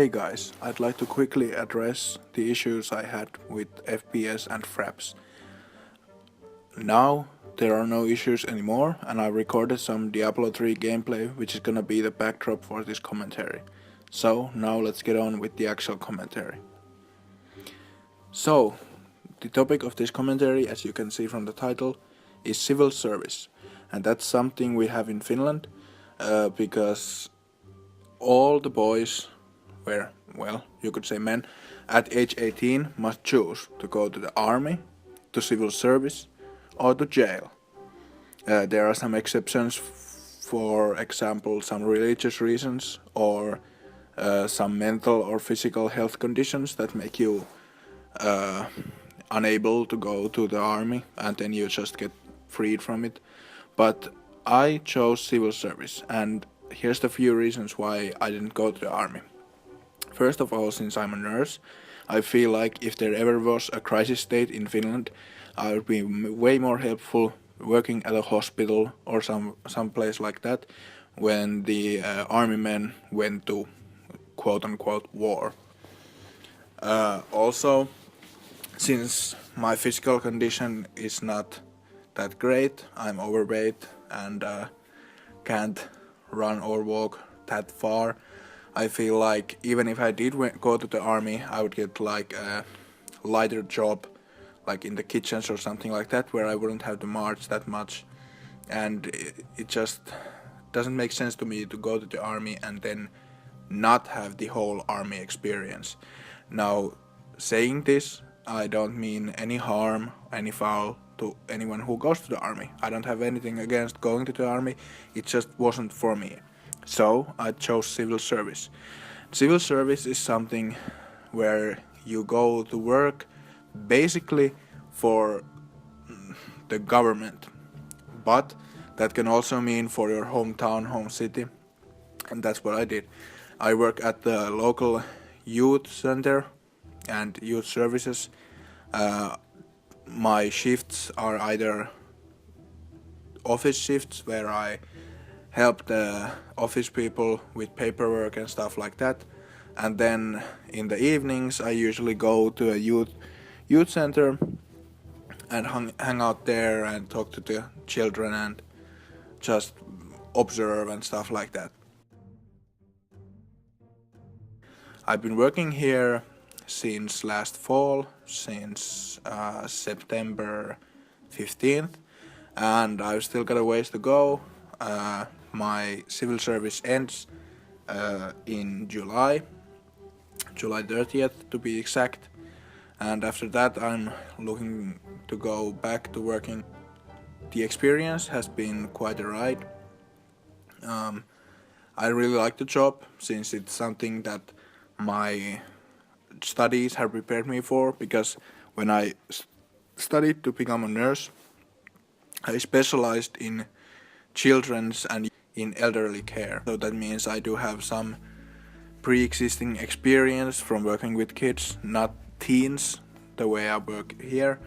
Hey guys, I'd like to quickly address the issues I had with FPS and fraps. Now there are no issues anymore, and I recorded some Diablo 3 gameplay which is gonna be the backdrop for this commentary. So now let's get on with the actual commentary. So, the topic of this commentary, as you can see from the title, is civil service. And that's something we have in Finland, because all the boys you could say men, at age 18 must choose to go to the army, to civil service, or to jail. There are some exceptions, for example, some religious reasons or some mental or physical health conditions that make you unable to go to the army, and then you just get freed from it. But I chose civil service, and here's the few reasons why I didn't go to the army. First of all, since I'm a nurse, I feel like if there ever was a crisis state in Finland, I would be way more helpful working at a hospital or some place like that when the army men went to quote-unquote war. Also, since my physical condition is not that great, I'm overweight and can't run or walk that far, I feel like even if I did go to the army, I would get like a lighter job, like in the kitchens or something like that, where I wouldn't have to march that much. And it just doesn't make sense to me to go to the army and then not have the whole army experience. Now, saying this, I don't mean any harm, any foul to anyone who goes to the army. I don't have anything against going to the army, it just wasn't for me. So I chose civil service. Civil service is something where you go to work basically for the government, but that can also mean for your hometown, home city, and that's what I did. I work at the local youth center and youth services. My shifts are either office shifts where I help the office people with paperwork and stuff like that, and then in the evenings I usually go to a youth center and hang out there and talk to the children and just observe and stuff like that. I've been working here since last fall, since September 15th, and I've still got a ways to go. My civil service ends in July 30th to be exact, and after that I'm looking to go back to working. The experience has been quite a ride. I really like the job since it's something that my studies have prepared me for, because when I studied to become a nurse, I specialized in children's and in elderly care. So that means I do have some pre-existing experience from working with kids, not teens the way I work here,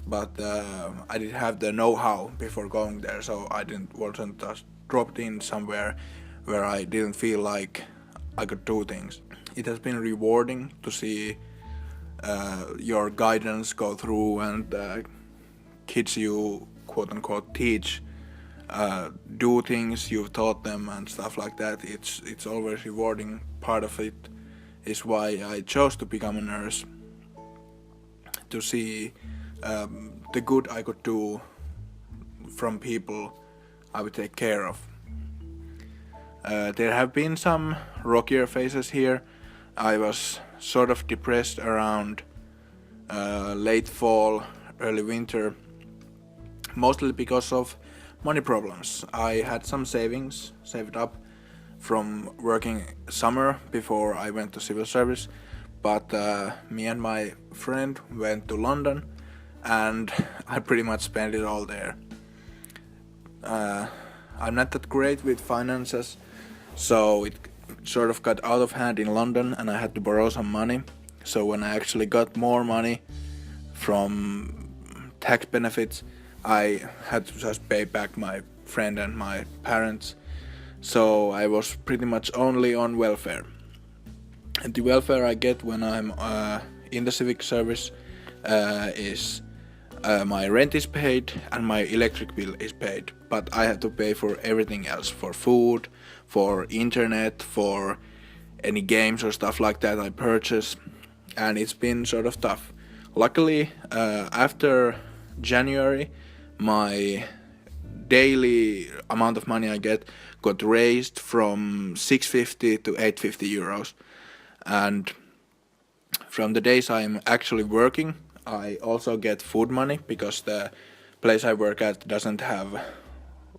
but I did have the know-how before going there, so I wasn't just dropped in somewhere where I didn't feel like I could do things. It has been rewarding to see your guidance go through and kids you quote-unquote teach do things you've taught them and stuff like that. It's always rewarding. Part of it is why I chose to become a nurse, to see the good I could do from people I would take care of. There have been some rockier phases here. I was sort of depressed around late fall, early winter, mostly because of money problems. I had some savings saved up from working summer before I went to civil service, but me and my friend went to London and I pretty much spent it all there. I'm not that great with finances, so it sort of got out of hand in London and I had to borrow some money. So when I actually got more money from tax benefits, I had to just pay back my friend and my parents, so I was pretty much only on welfare. The welfare I get when I'm in the civic service is my rent is paid and my electric bill is paid, but I have to pay for everything else, for food, for internet, for any games or stuff like that I purchase, and it's been sort of tough. Luckily, after January, my daily amount of money I get got raised from 650 to 850 euros, and from the days I'm actually working, I also get food money because the place I work at doesn't have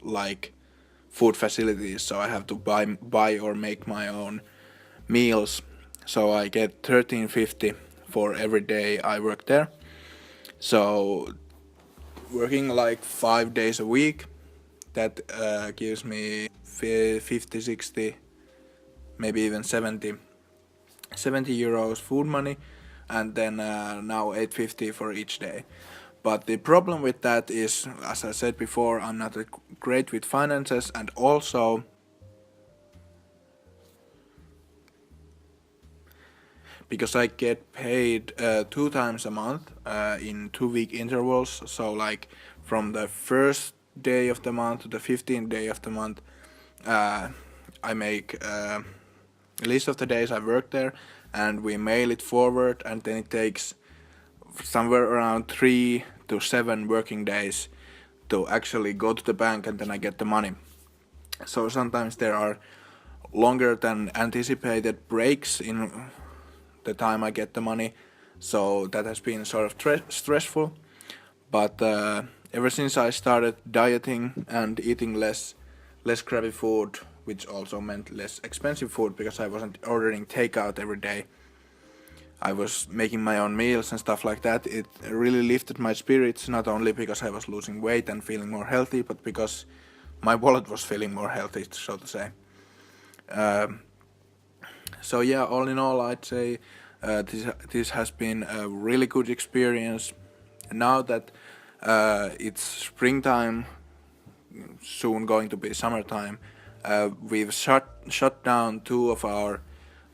like food facilities, so I have to buy or make my own meals. So I get 1350 for every day I work there. So working like 5 days a week, that gives me 50, 60, maybe even 70 euros food money, and then now 850 for each day. But the problem with that is, as I said before, I'm not great with finances, and also because I get paid 2 times a month in 2 week intervals. So like from the first day of the month to the 15th day of the month, I make a list of the days I work there, and we mail it forward, and then it takes somewhere around 3 to 7 working days to actually go to the bank, and then I get the money. So sometimes there are longer than anticipated breaks in the time I get the money, so that has been sort of stressful. But ever since I started dieting and eating less crappy food, which also meant less expensive food because I wasn't ordering takeout every day, I was making my own meals and stuff like that. It really lifted my spirits, not only because I was losing weight and feeling more healthy, but because my wallet was feeling more healthy, so to say. So yeah, all in all, I'd say this has been a really good experience. Now that it's springtime, soon going to be summertime, we've shut down 2 of our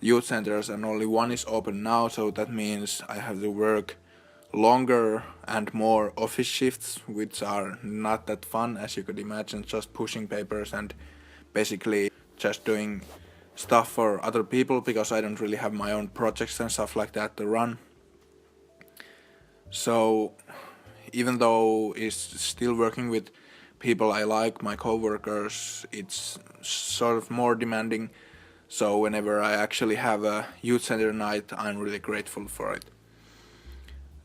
youth centers and only 1 is open now, so that means I have to work longer and more office shifts, which are not that fun, as you could imagine, just pushing papers and basically just doing stuff for other people because I don't really have my own projects and stuff like that to run. So even though it's still working with people I like, my coworkers, it's sort of more demanding. So whenever I actually have a youth center night, I'm really grateful for it.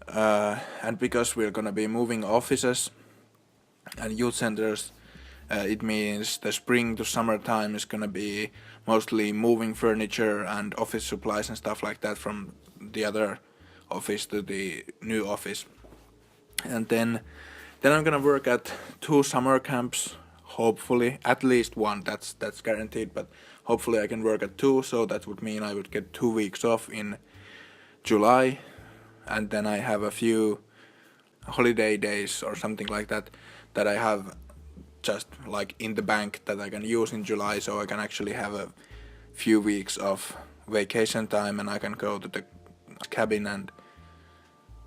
And because we're gonna be moving offices and youth centers, it means the spring to summertime is gonna be mostly moving furniture and office supplies and stuff like that from the other office to the new office. And then I'm gonna work at 2 summer camps, hopefully at least 1. That's guaranteed, but hopefully I can work at 2. So that would mean I would get 2 weeks off in July, and then I have a few holiday days or something like that that I have just like in the bank that I can use in July, so I can actually have a few weeks of vacation time, and I can go to the cabin and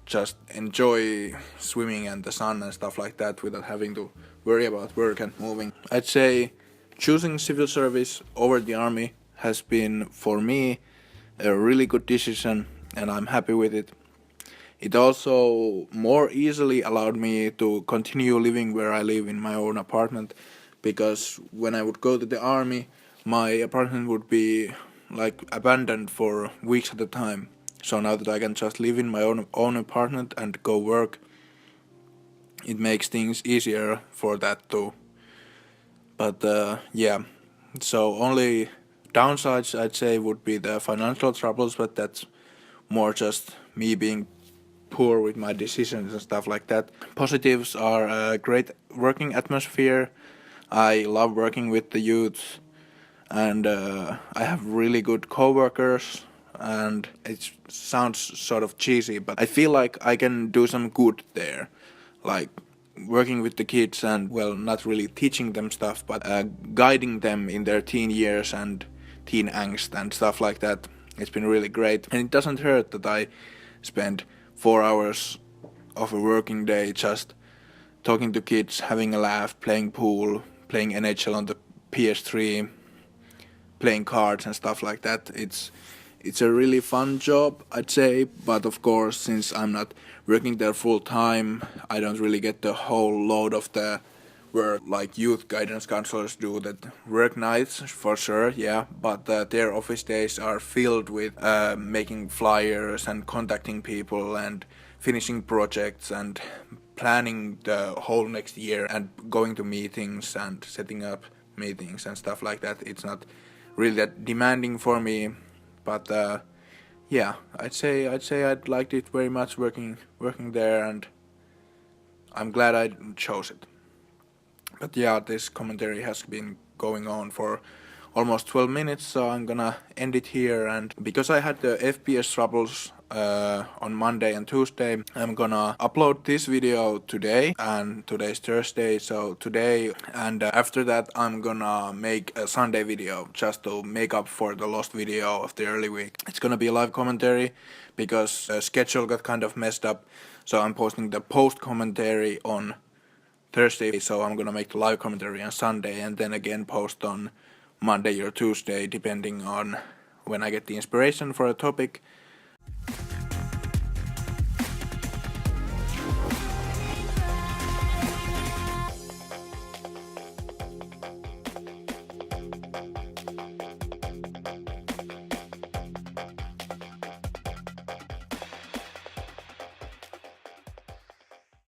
just enjoy swimming and the sun and stuff like that without having to worry about work and moving. I'd say choosing civil service over the army has been, for me, a really good decision, and I'm happy with it. It also more easily allowed me to continue living where I live in my own apartment, because when I would go to the army, my apartment would be like abandoned for weeks at a time. So now that I can just live in my own apartment and go work, it makes things easier for that too. But yeah, so only downsides I'd say would be the financial troubles, but that's more just me being poor with my decisions and stuff like that. Positives are a great working atmosphere. I love working with the youth, and I have really good coworkers. And it sounds sort of cheesy, but I feel like I can do some good there, like working with the kids and, well, not really teaching them stuff, but guiding them in their teen years and teen angst and stuff like that. It's been really great, and it doesn't hurt that I spend 4 hours of a working day just talking to kids, having a laugh, playing pool, playing NHL on the PS3, playing cards and stuff like that. It's a really fun job, I'd say, but of course, since I'm not working there full time, I don't really get the whole load of the work like youth guidance counselors do. That work nights for sure, yeah, but their office days are filled with making flyers and contacting people and finishing projects and planning the whole next year and going to meetings and setting up meetings and stuff like that. It's not really that demanding for me, but yeah, I'd say I'd liked it very much working there, and I'm glad I chose it. But yeah, this commentary has been going on for almost 12 minutes, so I'm gonna end it here. And because I had the FPS troubles on Monday and Tuesday, I'm gonna upload this video today, and today's Thursday, so today, and after that I'm gonna make a Sunday video just to make up for the lost video of the early week. It's gonna be a live commentary because schedule got kind of messed up, so I'm posting the post commentary on Thursday, so I'm gonna make the live commentary on Sunday and then again post on Monday or Tuesday depending on when I get the inspiration for a topic.